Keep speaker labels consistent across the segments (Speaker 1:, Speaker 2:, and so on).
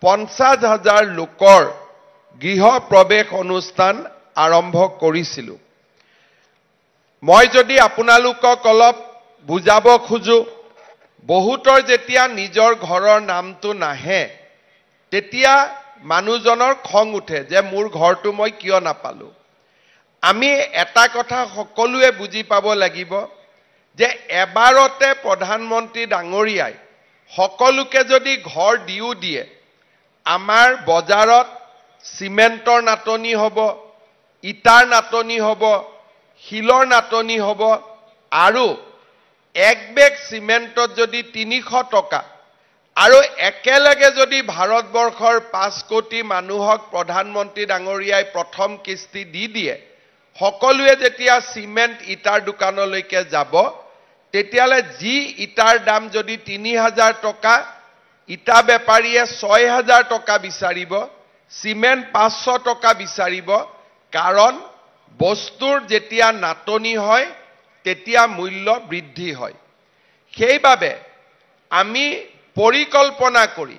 Speaker 1: 50,000 লোকৰ গৃহ প্ৰৱেশ অনুষ্ঠান আৰম্ভ কৰিছিলোঁ। মই যদি আপোনালোকক অলপ বুজাব খোজো, বহুতৰ যেতিয়া নিজৰ ঘৰৰ নামটো নাহে তেতিয়া মানুহজনৰ খং উঠে যে মোৰ ঘৰটো মই কিয় নাপালো। আমি এটা কথা সকলোৱে বুজি পাব লাগিব যে এবাৰতে প্ৰধানমন্ত্ৰী ডাঙৰীয়াই সকলোকে যদি ঘৰ দিও দিয়ে, আমাৰ বজাৰত সিমেন্টৰ নাটনি হ'ব, ইটাৰ নাটনি হ'ব, শিলৰ নাটনি হ'ব, আৰু এক বেগ সিমেন্টত যদি 300 টকা, আৰু একেলগে যদি ভাৰতবৰ্ষৰ 5 কোটি মানুহক প্ৰধানমন্ত্ৰী ডাঙৰীয়াই প্ৰথম কিস্তি দি দিয়ে, সকলোৱে যেতিয়া সিমেন্ট ইটাৰ দোকানলৈকে যাব, তেতিয়ালে যি ইটাৰ দাম যদি 3000 টকা, ইটা বেপাৰীয়ে 6000 টকা বিচাৰিব, সিমেন্ট 500 টকা বিচাৰিব, কাৰণ বস্তুৰ যেতিয়া নাটনি হয় তেতিয়া মূল্য বৃদ্ধি হয়। সেইবাবে আমি পৰিকল্পনা কৰি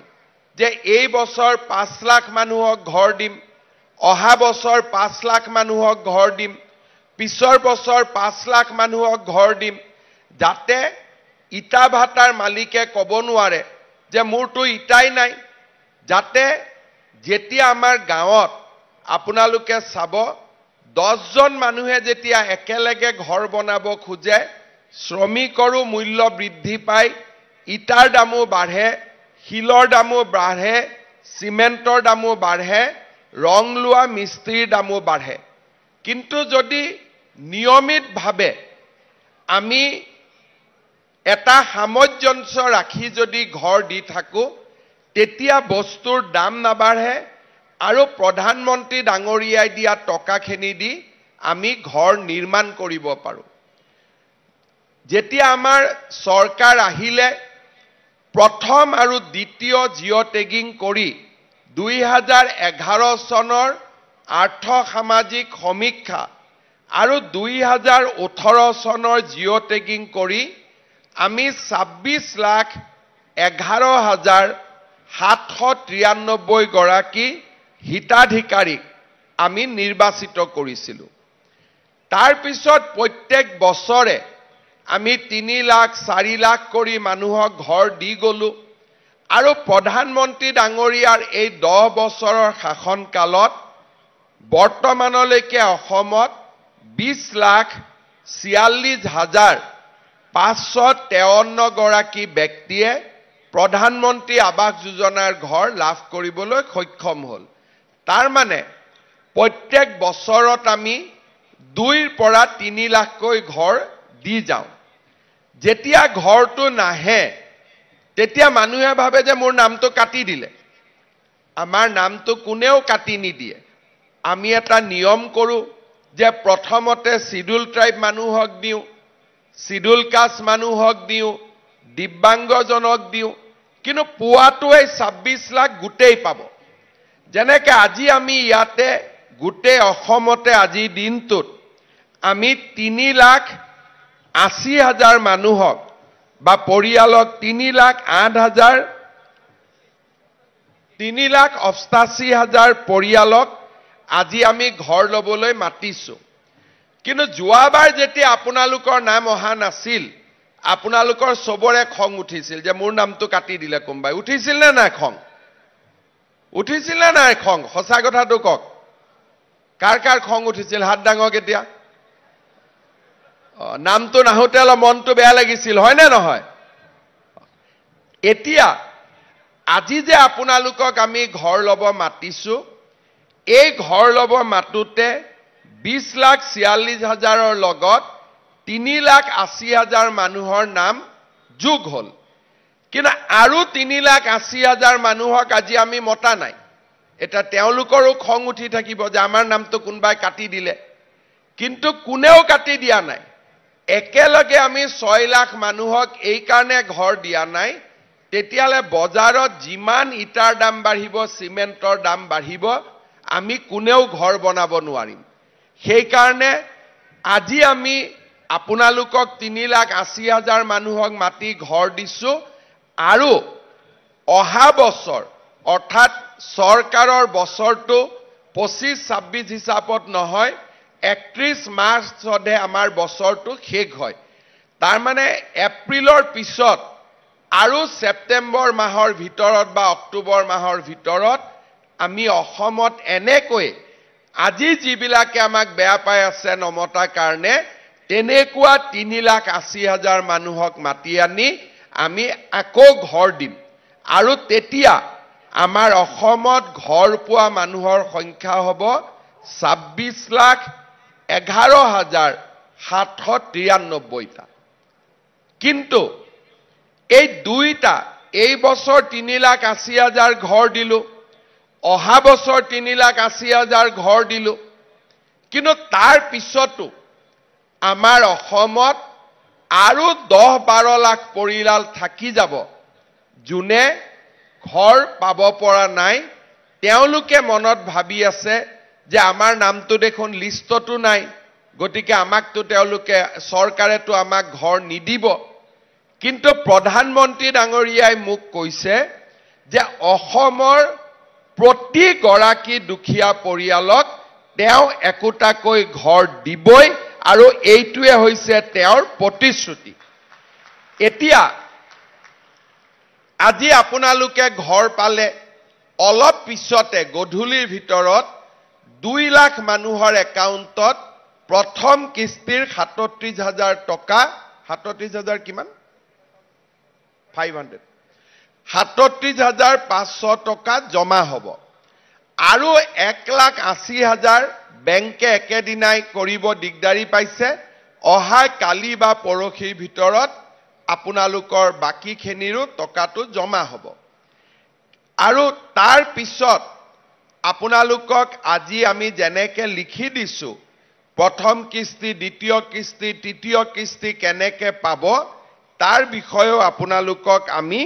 Speaker 1: যে এই বছৰ 5 লাখ মানুহক ঘৰ দিম, অহা বছৰ 5 লাখ মানুহক ঘৰ দিম, পিছৰ বছৰ 5 লাখ মানুহক ঘৰ দিম, যাতে ইটা ভাটাৰ মালিকে ক'ব নোৱাৰে যে মোৰটো ইটাই নাই। যাতে যেতিয়া আমাৰ গাঁৱত আপোনালোকে চাব 10 জন মানুহে যেতিয়া একেলগে ঘৰ বনাব খোজে, শ্ৰমিকৰো মূল্য বৃদ্ধি পায়, ইটাৰ দামো বাঢ়ে, শিলৰ দামো বাঢ়ে, সিমেন্টৰ দামো বাঢ়ে, ৰং লোৱা মিস্ত্ৰীৰ দামো বাঢ়ে। কিন্তু যদি নিয়মিতভাৱে আমি এটা সামঞ্জস্য ৰাখি যদি ঘৰ দি থাকো, তেতিয়া বস্তুৰ দাম নাবাঢ়ে আৰু প্ৰধানমন্ত্ৰী ডাঙৰীয়াই দিয়া টকাখিনি দি আমি ঘৰ নিৰ্মাণ কৰিব পাৰোঁ। যেতিয়া আমাৰ চৰকাৰ আহিলে, প্ৰথম আৰু দ্বিতীয় জিঅ' টেগিং কৰি 2011 চনৰ আৰ্থ সামাজিক সমীক্ষা আৰু 2018 চনৰ জিঅ' টেগিং কৰি আমি 26,11,793 গৰাকী হিতাধিকাৰীক আমি নিৰ্বাচিত কৰিছিলোঁ। তাৰ পিছত প্ৰত্যেক বছৰে আমি 3 লাখ 4 লাখ কৰি মানুহক ঘৰ দি গলো, আৰু প্ৰধানমন্ত্ৰী ডাঙৰীয়াৰ এই 10 বছৰৰ শাসনকালত বৰ্তমানলৈকে অসমত 20,46,553 গৰাকী ব্যক্তিয়ে প্ৰধানমন্ত্ৰী আৱাস যোজনাৰ ঘৰ লাভ কৰিবলৈ সক্ষম হ'ল। তাৰ মানে প্ৰত্যেক বছৰত আমি 2 পৰা 3 লাখকৈ ঘৰ দি যাওঁ। যেতিয়া ঘৰটো নাহে তেতিয়া মানুহে ভাবে যে মোৰ নামটো কাটি দিলে। আমাৰ নামটো কোনেও কাটি নিদিয়ে। আমি এটা নিয়ম কৰোঁ যে প্ৰথমতে শিডিউল ট্ৰাইব মানুহক দিওঁ, শিডিউল কাষ্ট মানুহক দিওঁ, দিব্যাংগজনক দিওঁ, কিন্তু পোৱাটোৱে 26 লাখ গোটেই পাব। যেনেকৈ আজি আমি ইয়াতে গোটেই অসমতে আজি দিনটোত আমি 3,80,000 মানুহক বা পৰিয়ালক 3,88,000 পৰিয়ালক আজি আমি ঘৰ ল'বলৈ মাতিছোঁ। কিন্তু যোৱাবাৰ যেতিয়া আপোনালোকৰ নাম অহা নাছিল, আপোনালোকৰ সবৰে খং উঠিছিল যে মোৰ নামটো কাটি দিলে কোনোবাই। উঠিছিল নে নাই খং? উঠিছিল নে নাই খং? সঁচা কথাটো কওক। কাৰ কাৰ খং উঠিছিল? হাত দাঙক এতিয়া। নামটো নাহোতে অলপ মনটো বেয়া লাগিছিল, হয় নে নহয়? এতিয়া আজি যে আপোনালোকক আমি ঘৰ ল'ব মাতিছোঁ, এই ঘৰ ল'ব মাতোতে 20,46,000 লগত 3,80,000 মানুহৰ নাম যোগ হ'ল। কিন্তু আৰু 3,80,000 মানুহক আজি আমি মতা নাই। এটা তেওঁলোকৰো খং উঠি থাকিব যে আমাৰ নামটো কোনোবাই কাটি দিলে, কিন্তু কোনেও কাটি দিয়া নাই। একেলগে আমি 6 লাখ মানুহক এই কাৰণে ঘৰ দিয়া নাই, তেতিয়ালে বজাৰত যিমান ইটাৰ দাম বাঢ়িব, সিমেন্টৰ দাম বাঢ়িব, আমি কোনেও ঘৰ বনাব নোৱাৰিম। সেই কাৰণে আজি আমি আপোনালোকক 3,80,000 মানুহক মাতি ঘৰ দিছোঁ, আৰু অহা বছৰ অৰ্থাৎ চৰকাৰৰ বছৰটো 25-26 হিচাপত নহয় 31 মাৰ্চতহে আমাৰ বছৰটো শেষ হয় তাৰ মানে এপ্ৰিলৰ পিছত আৰু সেপ্টেম্বৰ মাহৰ ভিতৰত বা অক্টোবৰ মাহৰ ভিতৰত আমি অসমত এনেকৈ আজি যিবিলাকে আমাক বেয়া পাই আছে নমতাৰ কাৰণে তেনেকুৱা 3,80,000 মানুহক মাতি আনি আমি আকৌ ঘৰ দিম আৰু তেতিয়া আমাৰ অসমত ঘৰ পোৱা মানুহৰ সংখ্যা হ'ব 26,11,793টা কিন্তু এই দুইটা এই বছৰ 3,80,000 ঘৰ দিলো অহা বছৰ 3,80,000 ঘৰ দিলো কিন্তু তাৰ পিছতো আমাৰ অসমত আৰু 10-12 লাখ পৰিয়াল থাকি যাব যোনে ঘৰ পাব পৰা নাই তেওঁলোকে মনত ভাবি আছে যে আমাৰ নামটো দেখোন লিষ্টতো নাই গতিকে আমাকতো তেওঁলোকে চৰকাৰেতো আমাক ঘৰ নিদিব কিন্তু প্ৰধানমন্ত্ৰী ডাঙৰীয়াই মোক কৈছে যে অসমৰ প্ৰতি গৰাকী দুখীয়া পৰিয়ালক তেওঁ একোটাকৈ ঘৰ দিবই আৰু এইটোৱে হৈছে তেওঁৰ প্ৰতিশ্ৰুতি এতিয়া আজি আপোনালোকে ঘৰ পালে অলপ পিছতে গধূলিৰ ভিতৰত 2 লাখ মানুহৰ একাউণ্টত প্ৰথম কিস্তিৰ 37,000 টকা 37,000 কিমান 500 37,500 টকা জমা হ'ব আৰু 1,80,000 বেংকে একেদিনাই কৰিব দিগদাৰি পাইছে অহা কালি বা পৰহিৰ ভিতৰত আপোনালোকৰ বাকিখিনিৰো টকাটো জমা হ'ব আৰু তাৰ পিছত আপোনালোকক আজি আমি যেনেকে লিখি দিছো প্ৰথম কিস্তি দ্বিতীয় কিস্তি তৃতীয় কিস্তি কেনেকে পাব তাৰ বিষয়েও আপোনালোকক আমি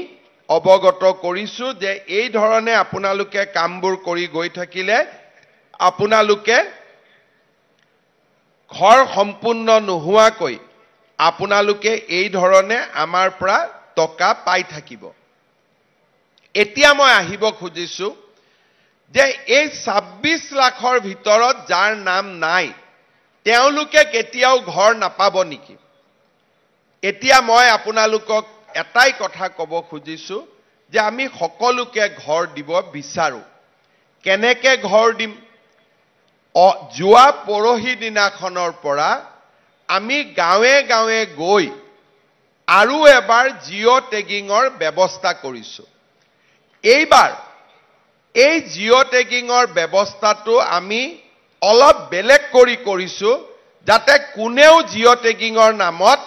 Speaker 1: অৱগত কৰিছো যে এই ধৰণে আপোনালোকে কামবোৰ কৰি গৈ থাকিলে আপোনালোকে ঘৰ সম্পূৰ্ণ নোহোৱাকৈ আপোনালোকে এই ধৰণে আমাৰ পৰা টকা পাই থাকিব এতিয়া মই আহিব খুজিছো যে এই 26 লাখৰ ভিতৰত যাৰ নাম নাই তেওঁলোকে কেতিয়াও ঘৰ নাপাব নেকি এতিয়া মই আপোনালোকক এটাই কথা ক'ব খুজিছো যে আমি সকলোকে ঘৰ দিব বিচাৰো কেনেকে ঘৰ দিম যোৱা পৰহি দিনাখনৰ পৰা আমি গাঁৱে গাঁৱে গৈ আৰু এবাৰ জিঅ' টেগিংৰ ব্যৱস্থা কৰিছো এইবাৰ এই জিঅ' টেগিংৰ ব্যৱস্থাটো আমি অলপ বেলেগ কৰি কৰিছো যাতে কোনেও জিঅ' টেগিংৰ নামত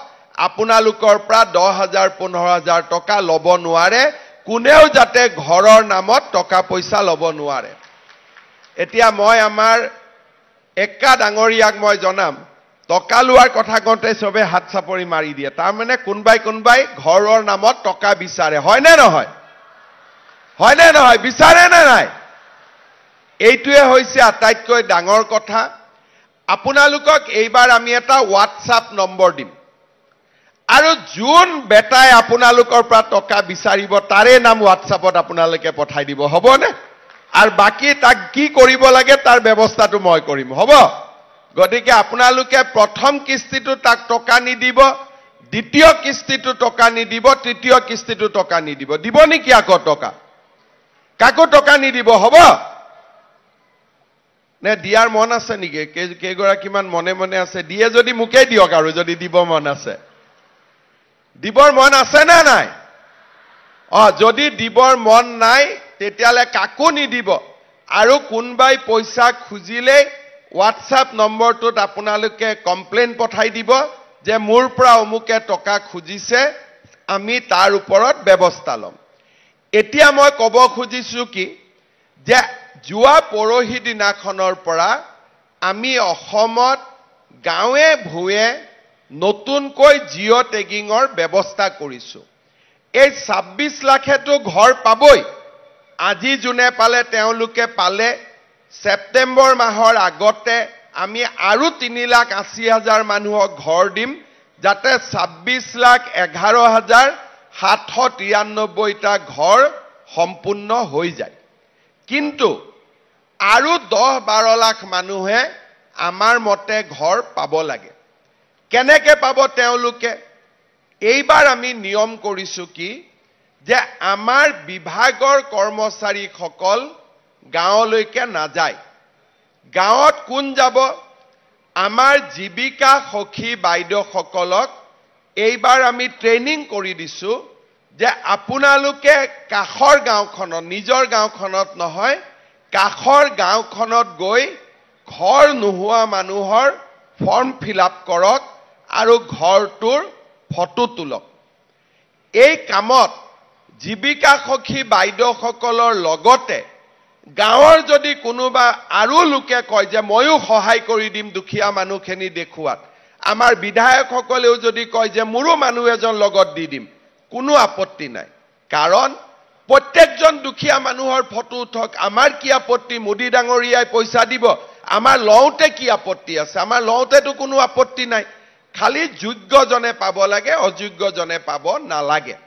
Speaker 1: আপোনালোকৰ পৰা 10,000 15,000 টকা ল'ব নোৱাৰে কোনেও যাতে ঘৰৰ নামত টকা পইচা ল'ব নোৱাৰে এতিয়া মই আমাৰ একা ডাঙৰীয়াক মই জনাম টকা লোৱাৰ কথা কওঁতে সবে হাত চাপৰি মাৰি দিয়ে তাৰ মানে কোনবাই ঘৰৰ নামত টকা বিচাৰে হয় নে নহয় বিচাৰে নে নাই এইটোৱে হৈছে আটাইতকৈ ডাঙৰ কথা আপোনালোকক এইবাৰ আমি এটা WhatsApp নম্বৰ দিম আৰু যোন বেটাই আপোনালোকৰ পৰা টকা বিচাৰিব তাৰে নাম WhatsAppত আপোনালোকে পঠাই দিব হ'বনে আৰু বাকি তাক কি কৰিব লাগে তাৰ ব্যৱস্থাটো মই কৰিম হ'ব গতিকে আপোনালোকে প্ৰথম কিস্তিটো তাক টকা নিদিব দ্বিতীয় কিস্তিটো টকা নিদিব তৃতীয় কিস্তিটো টকা নিদিব দিব নেকি আকৌ টকা কাকো টকা নিদিব হ'ব নে দিয়াৰ মন আছে নেকি কেইগৰাকীমান মনে মনে আছে দিয়ে যদি মুকেই দিয়ক আৰু যদি দিব মন আছে দিবৰ মন আছে না নাই যদি দিবৰ মন নাই তেতিয়ালে কাকো নিদিব আৰু কোনবাই পইচা খুজিলে WhatsApp নম্বৰটোত আপোনালোকে কমপ্লেইন পঠাই দিব যে মোৰ পৰা অমুকে টকা খুজিছে আমি তাৰ ওপৰত ব্যৱস্থা লম এতিয়া মই ক'ব খুজিছো কি যে যোৱা পৰহি দিনাখনৰ পৰা আমি অসমত গাঁৱে ভূঞে নতুনকৈ জিঅ' টেগিংৰ ব্যৱস্থা কৰিছো এই 26 লাখেটো ঘৰ পাবই আজি যোনে পালে তেওঁলোকে পালে সেপ্টেম্বৰ মাহৰ আগতে আমি আৰু 3,80,000 মানুহক ঘৰ দিম যাতে 26,11,793টা ঘৰ সম্পূৰ্ণ হৈ যায় কিন্তু আৰু 10-12 লাখ মানুহে আমাৰ মতে ঘৰ পাব লাগে কেনেকৈ পাব তেওঁলোকে এইবাৰ আমি নিয়ম কৰিছো কি যে আমাৰ বিভাগৰ কৰ্মচাৰীসকল গাঁৱলৈকে নাযায় গাঁৱত কোন যাব আমাৰ জীৱিকা সখী বাইদেউসকলক এইবাৰ আমি ট্ৰেইনিং কৰি দিছো যে আপোনালোকে কাখৰ গাঁওখনত নিজৰ গাঁওখনত নহয় কাখৰ গাঁওখনত গৈ ঘৰ নোহোৱা মানুহৰ ফৰ্ম ফিলআপ কৰক আৰু ঘৰটোৰ ফটো তুলক এই কামত জীৱিকা সখী বাইদেউসকলৰ লগতে গাঁৱৰ যদি কোনোবা আৰু লোকে কয় যে ময়ো সহায় কৰি দিম দুখীয়া মানুহখিনি দেখুৱাত আমাৰ বিধায়কসকলেও যদি কয় যে মোৰো মানুহ এজন লগত দি দিম কোনো আপত্তি নাই কাৰণ প্ৰত্যেকজন দুখীয়া মানুহৰ ফটো উঠক আমাৰ কি আপত্তি মোদী ডাঙৰীয়াই পইচা দিব আমাৰ লওঁতে কি আপত্তি আছে আমাৰ লওঁতেতো কোনো আপত্তি নাই খালি যোগ্যজনে পাব লাগে অযোগ্যজনে পাব নালাগে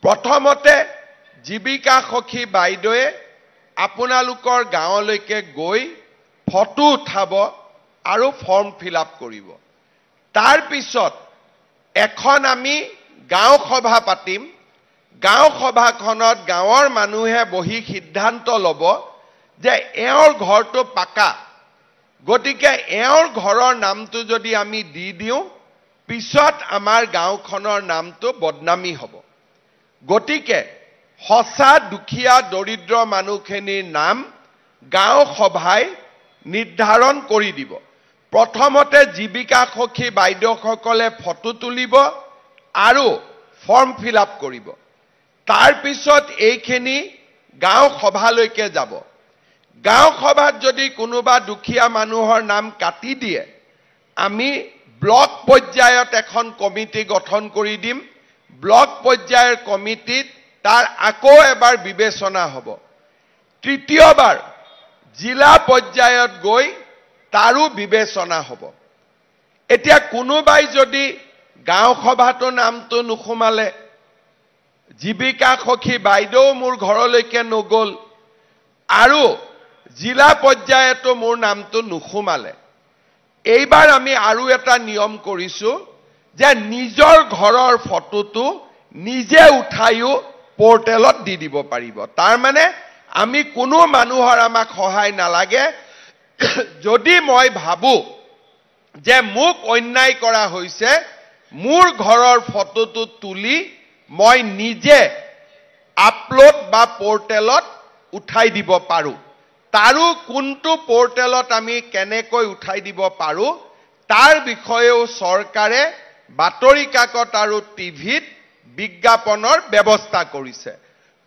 Speaker 1: প্ৰথমতে জীৱিকা সখী বাইদেৱে আপোনালোকৰ গাঁৱলৈকে গৈ ফটো উঠাব আৰু ফৰ্ম ফিলআপ কৰিব তাৰ পিছত এখন আমি গাঁও সভা পাতিম গাঁও সভাখনত গাঁৱৰ মানুহে বহি সিদ্ধান্ত ল'ব যে এওঁৰ ঘৰটো পাকা গতিকে এওঁৰ ঘৰৰ নামটো যদি আমি দি দিওঁ পিছত আমাৰ গাঁওখনৰ নামটো বদনামী হ'ব গতিকে হসা দুখীয়া দৰিদ্ৰ মানুহখিনিৰ নাম গাঁও সভাই নিৰ্ধাৰণ কৰি দিব প্ৰথমতে জীৱিকা সখী বাইদেউসকলে ফটো তুলিব আৰু ফৰ্ম ফিলআপ কৰিব তাৰ পিছত এইখিনি গাঁও সভালৈকে যাব গাঁও সভাত যদি কোনোবা দুখীয়া মানুহৰ নাম কাটি দিয়ে আমি ব্লক পৰ্যায়ত এখন কমিটি গঠন কৰি দিম ব্লক পৰ্যায়ৰ কমিটিত তাৰ আকৌ এবাৰ বিবেচনা হ'ব তৃতীয়বাৰ জিলা পৰ্যায়ত গৈ তাৰো বিবেচনা হ'ব এতিয়া কোনোবাই যদি গাঁও সভাটো নামটো নুখুমালে জীৱিকা সখী বাইদেউ মোৰ ঘৰলৈকে নগল আৰু জিলা পৰ্যায়তো মোৰ নামটো নুখুমালে এইবাৰ আমি আৰু এটা নিয়ম কৰিছো যে নিজৰ ঘৰৰ ফটোটো নিজে উঠাইও পোৰ্টেলত দি দিব পাৰিব তাৰ মানে আমি কোনো মানুহৰ আমাক সহায় নালাগে যদি মই ভাবো যে মোক অন্যায় কৰা হৈছে মোৰ ঘৰৰ ফটোটো তুলি মই নিজে আপলোড বা পোৰ্টেলত উঠাই দিব পাৰো তাৰো কোনটো পোৰ্টেলত আমি কেনেকৈ উঠাই দিব পাৰো তাৰ বিষয়েও চৰকাৰে বাতৰি কাকত আৰু টিভিত বিজ্ঞাপনৰ ব্যৱস্থা কৰিছে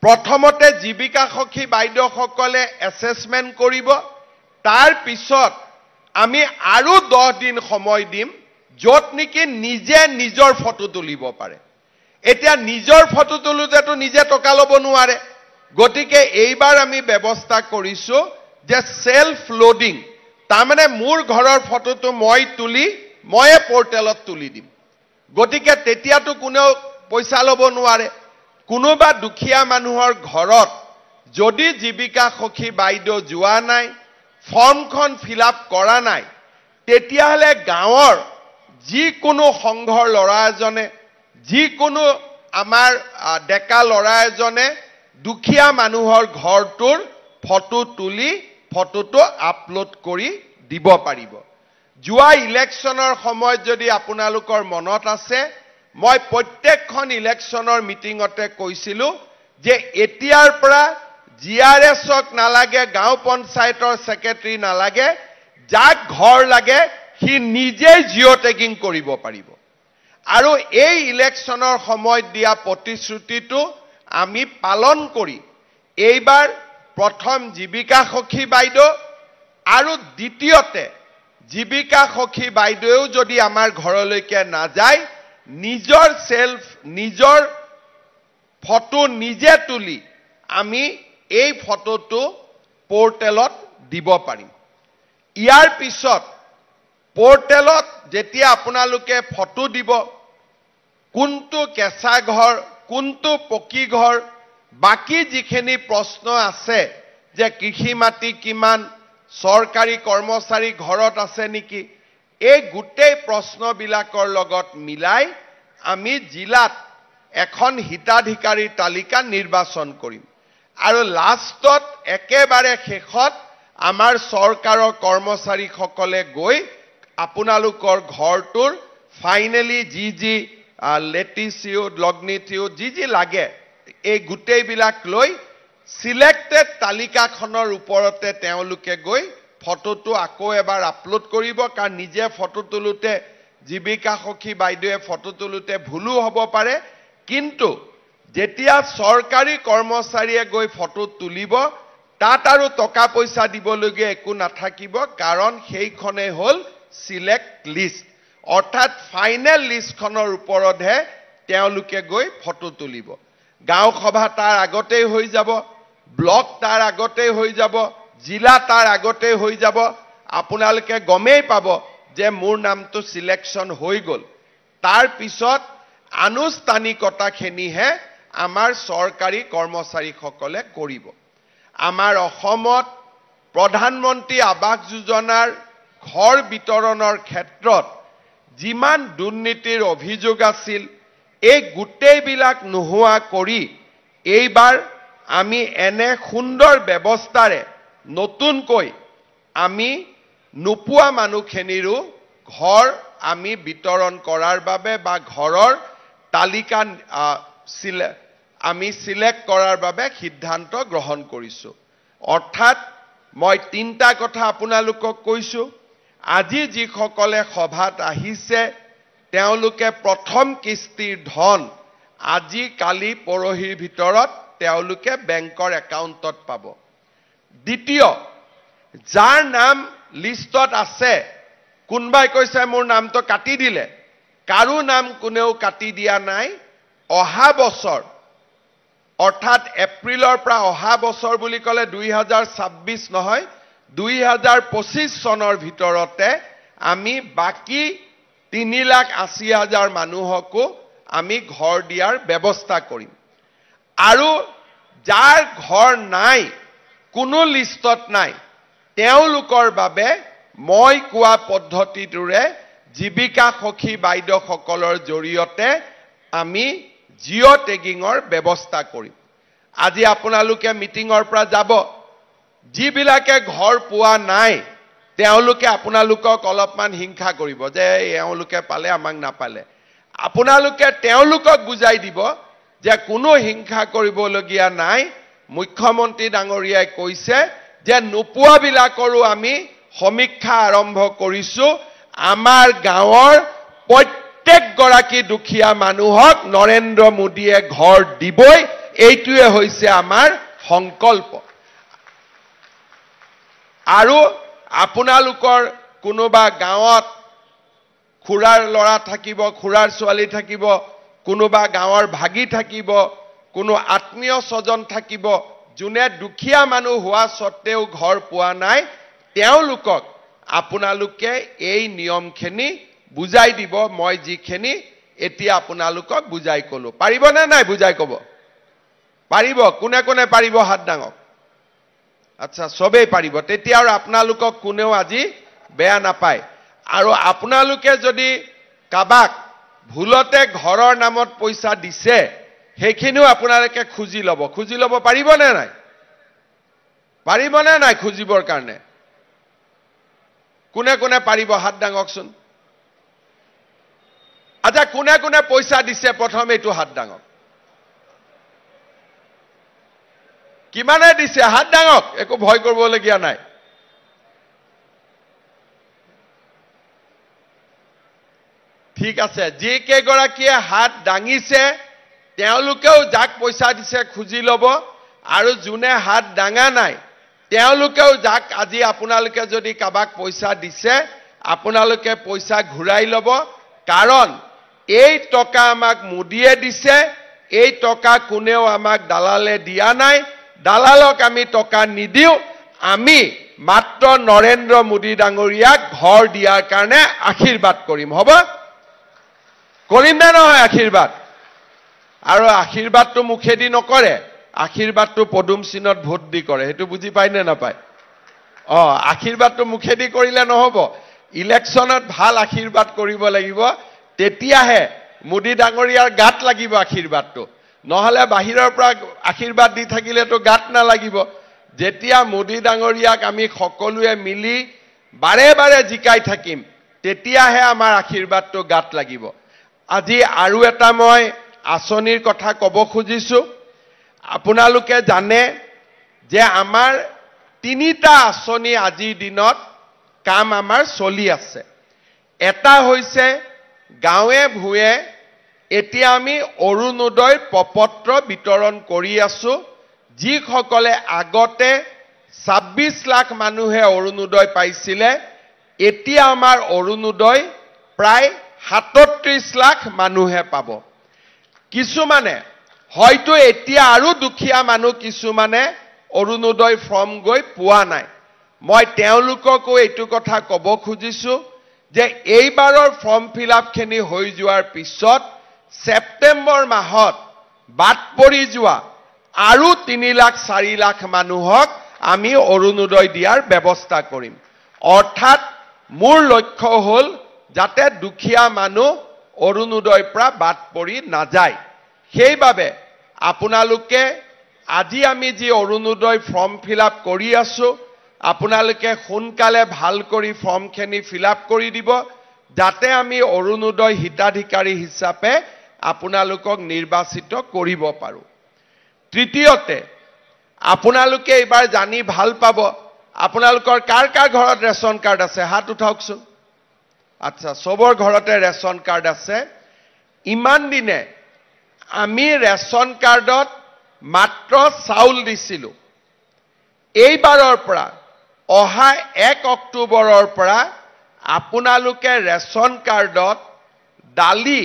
Speaker 1: প্ৰথমতে জীৱিকা সখী বাইদেউসকলে এছেছমেন্ট কৰিব তাৰ পিছত আমি আৰু 10 দিন সময় দিম যত নেকি নিজে নিজৰ ফটো তুলিব পাৰে এতিয়া নিজৰ ফটো তুলুতেতো নিজে টকা ল'ব নোৱাৰে গতিকে এইবাৰ আমি ব্যৱস্থা কৰিছো যে সেলফ লোডিং তাৰ মানে মোৰ ঘৰৰ ফটোটো মই তুলি ময়ে পোৰ্টেলত তুলি দিম গতিকে তেতিয়াতো কোনেও পইচা ল'ব নোৱাৰে কোনোবা দুখীয়া মানুহৰ ঘৰত যদি জীৱিকা সখী বাইদেউ যোৱা নাই ফৰ্মখন ফিলআপ কৰা নাই তেতিয়াহলে গাঁৱৰ যিকোনো সংঘৰ ল'ৰা এজনে যিকোনো আমাৰ ডেকা ল'ৰা এজনে দুখীয়া মানুহৰ ঘৰটোৰ ফটো তুলি ফটোটো আপলোড কৰি দিব পাৰিব যোৱা ইলেকশ্যনৰ সময়ত যদি আপোনালোকৰ মনত আছে মই প্ৰত্যেকখন ইলেকশ্যনৰ মিটিংতে কৈছিলো যে এতিয়াৰ পৰা জিআৰএছক নালাগে গাঁও পঞ্চায়তৰ সেক্ৰেটাৰী নালাগে যাক ঘৰ লাগে সি নিজে জিঅ' টেগিং কৰিব পাৰিব আৰু এই ইলেকশ্যনৰ সময়ত দিয়া প্ৰতিশ্ৰুতিটো আমি পালন কৰি এইবাৰ প্ৰথম জীৱিকা সখী বাইদেউ আৰু দ্বিতীয়তে জীৱিকা সখী বাইদেউ যদি আমাৰ ঘৰলৈকে নাযায় নিজৰ সেলফ নিজৰ ফটো নিজে তুলি আমি এই ফটোটো পোৰ্টেলত দিব পাৰিম ইয়াৰ পিছত পোৰ্টেলত যেতিয়া আপোনালোকে ফটো দিব কোনটো কেঁচা ঘৰ কোনটো পকী ঘৰ বাকি যিখিনি প্ৰশ্ন আছে যে কৃষি মাটি কিমান, চৰকাৰী কৰ্মচাৰী ঘৰত আছে নেকি, এই গোটেই প্ৰশ্নবিলাকৰ লগত মিলাই আমি জিলাত এখন হিতাধিকাৰীৰ তালিকা নিৰ্বাচন কৰিম আৰু লাষ্টত একেবাৰে শেষত আমাৰ চৰকাৰৰ কৰ্মচাৰীসকলে গৈ আপোনালোকৰ ঘৰটোৰ ফাইনেলি যি লেটিচিউড লগ্নিটিউড যি লাগে এই গোটেইবিলাক লৈ সিলেক্টেড তালিকাখনৰ ওপৰতে তেওঁলোকে গৈ ফটোটো আকৌ এবাৰ আপলোড কৰিব কাৰণ নিজে ফটো তুলুতে জীৱিকা সখী বাইদেৱে ফটো তুলুতে ভুলো হ'ব পাৰে কিন্তু যেতিয়া চৰকাৰী কৰ্মচাৰীয়ে গৈ ফটো তুলিব তাত আৰু টকা পইচা দিবলগীয়া একো নাথাকিব কাৰণ সেইখনে হ'ল সিলেক্ট লিষ্ট অৰ্থাৎ ফাইনেল লিষ্টখনৰ ওপৰতহে তেওঁলোকে গৈ ফটো তুলিব গাঁও সভা তাৰ আগতেই হৈ যাব ব্লক তাৰ আগতেই হৈ যাব জিলা তাৰ আগতেই হৈ যাব আপোনালোকে গমেই পাব যে মোৰ নামটো সিলেকশন হৈ গল তাৰ পিছত আনুষ্ঠানিকতাখিনিহে আমাৰ চৰকাৰী কৰ্মচাৰীসকলে কৰিব আমাৰ অসমত প্ৰধানমন্ত্ৰী আৱাস যোজনাৰ ঘৰ বিতৰণৰ ক্ষেত্ৰত যিমান দুৰ্নীতিৰ অভিযোগ আছিল এই গোটেইবিলাক নোহোৱা কৰি এইবাৰ আমি এনে সুন্দৰ ব্যৱস্থাৰে নতুনকৈ আমি নোপোৱা মানুহখিনিৰো ঘৰ আমি বিতৰণ কৰাৰ বাবে বা ঘৰৰ তালিকা আমি সিলেক্ট কৰাৰ বাবে সিদ্ধান্ত গ্ৰহণ কৰিছো অৰ্থাৎ মই তিনটা কথা আপোনালোকক কৈছো আজি যিসকলে সভাত আহিছে তেওঁলোকে প্ৰথম কিস্তিৰ ধন আজি কালি পৰহিৰ ভিতৰত তেওঁলোকে বেংকৰ একাউণ্টত পাব দ্বিতীয় যাৰ নাম লিষ্টত আছে কোনবাই কৈছে মোৰ নামটো কাটি দিলে কাৰো নাম কোনেও কাটি দিয়া নাই অহা বছৰ অৰ্থাৎ এপ্ৰিলৰ পৰা অহা বছৰ বুলি ক'লে 2026 নহয় 2025 চনৰ ভিতৰতে আমি বাকি 3,80,000 মানুহকো আমি ঘৰ দিয়াৰ ব্যৱস্থা কৰিম আৰু যাৰ ঘৰ নাই কোনো লিষ্টত নাই তেওঁলোকৰ বাবে মই কোৱা পদ্ধতিটোৰে জীৱিকা সখী বাইদেউসকলৰ জৰিয়তে আমি জিঅ' টেগিঙৰ ব্যৱস্থা কৰিম আজি আপোনালোকে মিটিঙৰ পৰা যাব যিবিলাকে ঘৰ পোৱা নাই তেওঁলোকে আপোনালোকক অলপমান হিংসা কৰিব যে এওঁলোকে পালে আমাক নাপালে আপোনালোকে তেওঁলোকক বুজাই দিব যে কোনো হিংসা কৰিবলগীয়া নাই মুখ্যমন্ত্ৰী ডাঙৰীয়াই কৈছে যে নোপোৱাবিলাকৰো আমি সমীক্ষা আৰম্ভ কৰিছো আমাৰ গাঁৱৰ প্ৰত্যেক গৰাকী দুখীয়া মানুহক নৰেন্দ্ৰ মোদীয়ে ঘৰ দিবই এইটোৱে হৈছে আমাৰ সংকল্প আৰু আপোনালোকৰ কোনোবা গাঁৱত খুৰাৰ ল'ৰা থাকিব খুৰাৰ ছোৱালী থাকিব কোনোবা গাঁৱৰ ভাগী থাকিব কোনো আত্মীয় স্বজন থাকিব যোনে দুখীয়া মানুহ হোৱা সত্ত্বেও ঘৰ পোৱা নাই তেওঁলোকক আপোনালোকে এই নিয়মখিনি বুজাই দিব মই যিখিনি এতিয়া আপোনালোকক বুজাই কলো পাৰিব নে নাই বুজাই কব পাৰিব কোনে কোনে পাৰিব হাত ডাঙক আচ্ছা সবেই পাৰিব তেতিয়া আৰু আপোনালোকক কোনেও আজি বেয়া নাপায় আৰু আপোনালোকে যদি কাবাক ভুলতে ঘৰৰ নামত পইচা দিছে সেইখিনিও আপোনালোকে খুজি ল'ব পাৰিব নে নাই খুজিবৰ কাৰণে কোনে কোনে পাৰিব হাত ডাঙকচোন আচ্ছা কোনে কোনে পইচা দিছে প্ৰথম এইটো হাত ডাঙক কিমানে দিছে হাত ডাঙক একো ভয় কৰিবলগীয়া নাই ঠিক আছে যি কেইগৰাকীয়ে হাত দাঙিছে তেওঁলোকেও যাক পইচা দিছে খুজি ল'ব আৰু যোনে হাত দাঙা নাই তেওঁলোকেও যাক আজি আপোনালোকে যদি কাবাক পইচা দিছে আপোনালোকে পইচা ঘূৰাই ল'ব কাৰণ এই টকা আমাক মোদীয়ে দিছে এই টকা কোনেও আমাক দালালে দিয়া নাই দালালক আমি টকা নিদিও আমি মাত্ৰ নৰেন্দ্ৰ মোদী ডাঙৰীয়াক ঘৰ দিয়াৰ কাৰণে আশীৰ্বাদ কৰিম হ'ব কৰিম নে নহয় আশীৰ্বাদ আৰু আশীৰ্বাদটো মুখেদি নকৰে আশীৰ্বাদটো পদুম চিনত ভোট দি কৰে হেতু বুজি পায় নে নাপায় আশীৰ্বাদটো মুখেদি কৰিলে নহব ইলেকশনত ভাল আশীৰ্বাদ কৰিব লাগিব তেতিয়াহে মোদী ডাঙৰীয়াৰ গাত লাগিব আশীৰ্বাদটো নহলে বাহিৰৰ পৰা আশীৰ্বাদ দি থাকিলেতো গাত না লাগিব যেতিয়া মোদী ডাঙৰীয়াক আমি সকলোৱে মিলি বাৰে বাৰে জিকাই থাকিম তেতিয়াহে আমাৰ আশীৰ্বাদটো গাত লাগিব আজি আৰু এটা মই আঁচনিৰ কথা ক'ব খুজিছো আপোনালোকে জানে যে আমাৰ তিনিটা আঁচনি আজিৰ দিনত কাম আমাৰ চলি আছে এটা হৈছে গাঁৱে ভূঞে এতিয়া আমি অৰুণোদয় প্ৰপত্ৰ বিতৰণ কৰি আছো যিসকলে আগতে 26 লাখ মানুহে অৰুণোদয় পাইছিলে এতিয়া আমাৰ অৰুণোদয় প্ৰায় 37 লাখ মানুহে পাব কিছুমানে হয়তো এতিয়া আৰু দুখীয়া মানুহ কিছুমানে অৰুণোদয় ফৰ্ম গৈ পোৱা নাই মই তেওঁলোককো এইটো কথা ক'ব খুজিছো যে এইবাৰৰ ফৰ্ম ফিলআপ খিনি হৈ যোৱাৰ পিছত সেপ্টেম্বৰ মাহত বাদ পৰি যোৱা আৰু 3 লাখ 4 লাখ মানুহক আমি অৰুণোদয় দিয়াৰ ব্যৱস্থা কৰিম অৰ্থাৎ মোৰ লক্ষ্য হ'ল যাতে দুখীয়া মানুহ অৰুণোদয়ৰ পৰা বাদ পৰি নাযায় সেইবাবে আপোনালোকে আজি আমি যি অৰুণোদয় ফৰ্ম ফিলআপ কৰি আছো আপোনালোকে সোনকালে ভাল কৰি ফৰ্মখিনি ফিলআপ কৰি দিব যাতে আমি অৰুণোদয় হিতাধিকাৰী হিচাপে আপোনালোকক নিৰ্বাচিত কৰিব পাৰো তৃতীয়তে আপোনালোকে এবাৰ জানি ভাল পাব আপোনালোকৰ কাৰ কাৰ ঘৰত ৰেচন কাৰ্ড আছে হাত উঠাওকচোন আচ্ছা সবৰ ঘৰতে ৰেচন কাৰ্ড আছে ইমান দিনে আমি ৰেচন কাৰ্ডত মাত্ৰ চাউল দিছিলো এইবাৰৰ পৰা অহা 1 অক্টোবৰৰ পৰা আপোনালোকে ৰেচন কাৰ্ডত দালি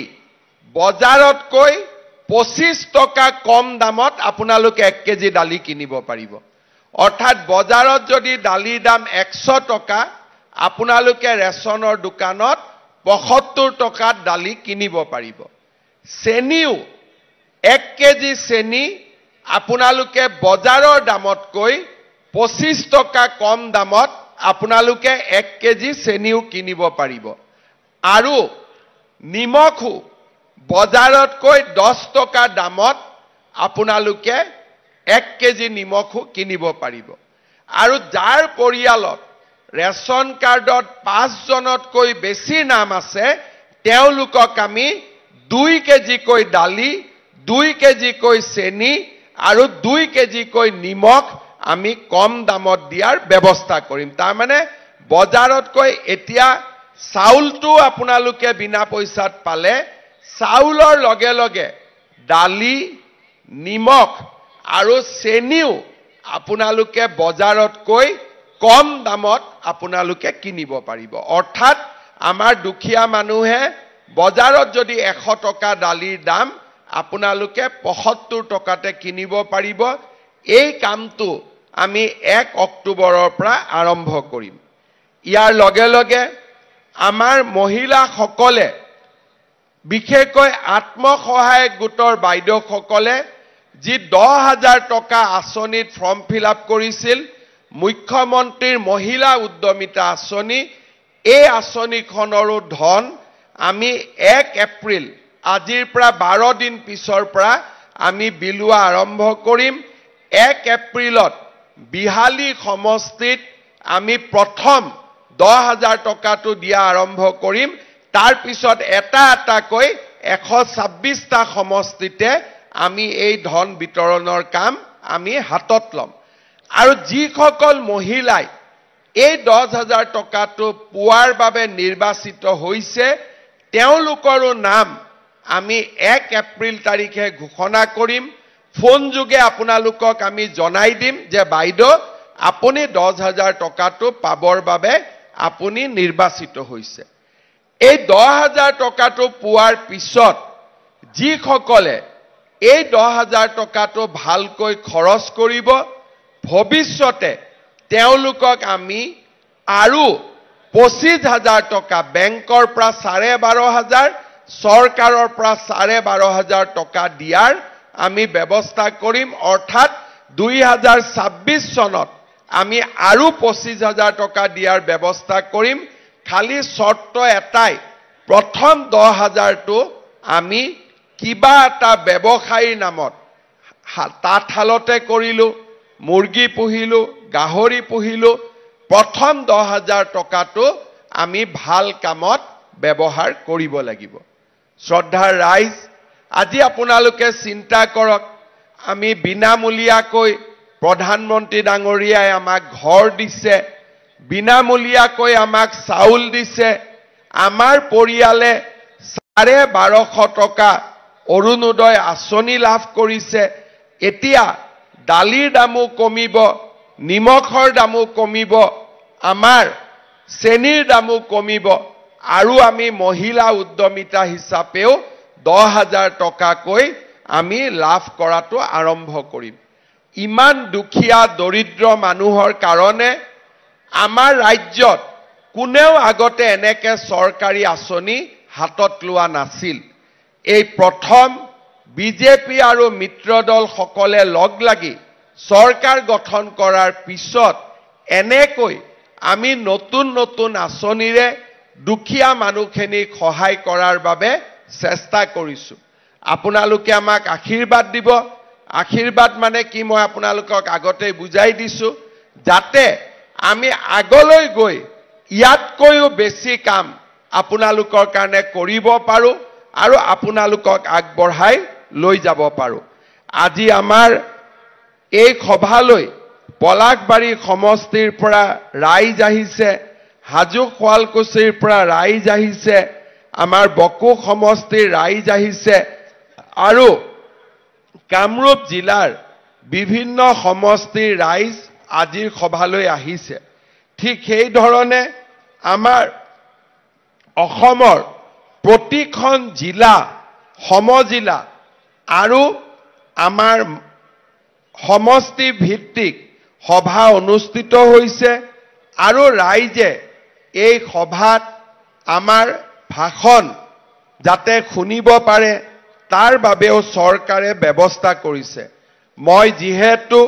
Speaker 1: বজাৰতকৈ 25 টকা কম দামত আপোনালোকে 1 কেজি দালি কিনিব পাৰিব অৰ্থাৎ বজাৰত যদি দালিৰ দাম 100 টকা আপোনালোকে ৰেচনৰ দোকানত 75 টকাত দালি কিনিব পাৰিব চেনিও 1 কেজি চেনি আপোনালোকে বজাৰৰ দামতকৈ 25 টকা কম দামত আপোনালোকে 1 কেজি চেনিও কিনিব পাৰিব আৰু নিমখো বজাৰতকৈ 10 টকা দামত আপোনালোকে 1 কেজি নিমখো কিনিব পাৰিব আৰু যাৰ পৰিয়ালত ৰেচন কাৰ্ডত 5 জনতকৈ বেছি নাম আছে তেওঁলোকক আমি 2 কেজি কৈ দালি 2 কেজি কৈ চেনি আৰু 2 কেজি কৈ নিমখ আমি কম দামত দিয়াৰ ব্যৱস্থা কৰিম তাৰ মানে বজাৰতকৈ এতিয়া চাউলটো আপোনালোকে বিনা পইচাত পালে চাউলৰ লগে লগে দালি নিমখ আৰু চেনিও আপোনালোকে বজাৰতকৈ কম দামত আপোনালোকে কিনিব পাৰিব অৰ্থাৎ আমাৰ দুখীয়া মানুহে বজাৰত যদি 100 টকা দালিৰ দাম আপোনালোকে 75 টকাতে কিনিব পাৰিব এই কামটো আমি 1 অক্টোবৰৰ পৰা আৰম্ভ কৰিম ইয়াৰ লগে লগে আমাৰ মহিলাসকলে বিশেষকৈ আত্মসহায়ক গোটৰ বাইদেউসকলে যি 10,000 টকা আঁচনিত ফৰ্ম ফিলআপ কৰিছিল মুখ্যমন্ত্ৰীৰ মহিলা উদ্যমিতা আঁচনি এই আঁচনিখনৰো ধন আমি 1 এপ্ৰিল আজিৰ পৰা 12 দিন পিছৰ পৰা আমি বিলোৱা আৰম্ভ কৰিম 1 এপ্ৰিলত বিহালী সমষ্টিত আমি প্ৰথম 10,000 টকাটো দিয়া আৰম্ভ কৰিম তাৰ পিছত এটা এটাকৈ 126টা সমষ্টিতে আমি এই ধন বিতৰণৰ কাম আমি হাতত লম আৰু যিসকল মহিলাই এই 10,000 টকাটো পোৱাৰ বাবে নিৰ্বাচিত হৈছে তেওঁলোকৰো নাম আমি 1 এপ্ৰিল তাৰিখে ঘোষণা কৰিম ফোন যোগে আপোনালোকক আমি জনাই দিম যে বাইদেউ আপুনি 10,000 টকাটো পাবৰ বাবে আপুনি নিৰ্বাচিত হৈছে এই 10,000 টকাটো পোৱাৰ পিছত যিসকলে এই 10,000 টকাটো ভালকৈ খৰচ কৰিব ভৱিষ্যতে তেওঁলোকক আমি আৰু 25,000 টকা বেংকৰ পৰা 12,500 চৰকাৰৰ পৰা 12,500 টকা দিয়াৰ আমি ব্যৱস্থা কৰিম অৰ্থাৎ 2026 চনত আমি আৰু 25,000 টকা দিয়াৰ ব্যৱস্থা কৰিম খালি শৰ্ত এটাই প্ৰথম 10,000টো আমি কিবা এটা ব্যৱসায়ীৰ নামত তাঁতশালতে কৰিলো মুৰ্গী পুহিলো গাহৰি পুহিলো প্ৰথম 10,000 টকাটো আমি ভাল কামত ব্যৱহাৰ কৰিব লাগিব শ্ৰদ্ধাৰ ৰাইজ আজি আপোনালোকে চিন্তা কৰক আমি বিনামূলীয়াকৈ প্ৰধানমন্ত্ৰী ডাঙৰীয়াই আমাক ঘৰ দিছে বিনামূলীয়াকৈ আমাক চাউল দিছে আমাৰ পৰিয়ালে 1250 টকা অৰুণোদয় আঁচনি লাভ কৰিছে এতিয়া দালিৰ দামো কমিব নিমখৰ দামো কমিব আমাৰ চেনিৰ দামো কমিব আৰু আমি মহিলা উদ্যমিতা হিচাপেও 10,000 টকাকৈ আমি লাভ কৰাটো আৰম্ভ কৰিম ইমান দুখীয়া দৰিদ্ৰ মানুহৰ কাৰণে আমাৰ ৰাজ্যত কোনেও আগতে এনেকে চৰকাৰী আঁচনি হাতত লোৱা নাছিল এই প্ৰথম বিজেপি আৰু মিত্ৰ দল সকলে লগ লাগি চৰকাৰ গঠন কৰাৰ পিছত এনেকৈ আমি নতুন নতুন আঁচনিৰে দুখীয়া মানুহখিনিক সহায় কৰাৰ বাবে চেষ্টা কৰিছো আপোনালোকে আমাক আশীৰ্বাদ দিব আশীৰ্বাদ মানে কি মই আপোনালোকক আগতে বুজাই দিছো যাতে আমি আগলৈ গৈ ইয়াতকৈও বেছি কাম আপোনালোকৰ কাৰণে কৰিব পাৰো আৰু আপোনালোকক আগবঢ়াই লৈ যাব পাৰো আজি আমাৰ এই সভালৈ পলাশবাৰী সমষ্টিৰ পৰা ৰাইজ আহিছে হাজো শুৱালকুছিৰ পৰা ৰাইজ আহিছে আমাৰ বকো সমষ্টিৰ ৰাইজ আহিছে আৰু কামৰূপ জিলাৰ বিভিন্ন সমষ্টিৰ ৰাইজ আজিৰ সভালৈ আহিছে ঠিক সেই ধৰণে আমাৰ অসমৰ প্ৰতিখন জিলা সমজিলা আৰু আমাৰ সমষ্টি ভিত্তিক সভা অনুষ্ঠিত হৈছে আৰু ৰাইজে এই সভাত আমাৰ ভাষণ যাতে শুনিব পাৰে তাৰ বাবেও চৰকাৰে ব্যৱস্থা কৰিছে মই যিহেতু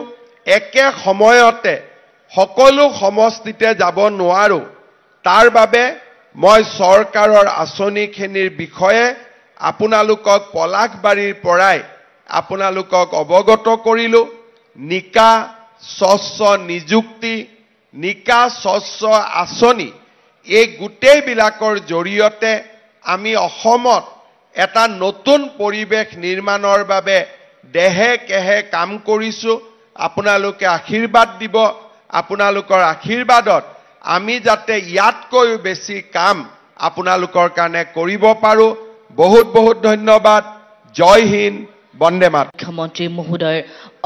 Speaker 1: একে সময়তে সকলো সমষ্টিতে যাব নোৱাৰো তাৰ বাবে মই চৰকাৰৰ আঁচনিখিনিৰ বিষয়ে আপোনালোকক পলাশবাৰীৰ পৰাই আপোনালোকক অৱগত কৰিলো নিকা স্বচ্ছ নিযুক্তি নিকা স্বচ্ছ আঁচনি এই গোটেইবিলাকৰ জৰিয়তে আমি অসমত এটা নতুন পৰিৱেশ নিৰ্মাণৰ বাবে দেহে কেহে কাম কৰিছো আপোনালোকে আশীৰ্বাদ দিব আপোনালোকৰ আশীৰ্বাদত আমি যাতে ইয়াতকৈ বেছি কাম আপোনালোকৰ কাৰণে কৰিব পাৰো বহুত বহুত ধন্যবাদ জয় হিন্দ বন্দে মাতৰম
Speaker 2: মুখ্যমন্ত্ৰী মহোদয়ৰ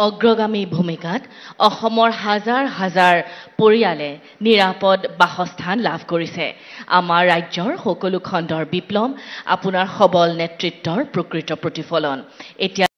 Speaker 2: অগ্ৰগামী ভূমিকাত অসমৰ হাজাৰ হাজাৰ পৰিয়ালে নিৰাপদ বাসস্থান লাভ কৰিছে আমাৰ ৰাজ্যৰ সকলো খণ্ডৰ বিপ্লৱ আপোনাৰ সবল নেতৃত্বৰ প্ৰকৃত প্ৰতিফলন এতিয়া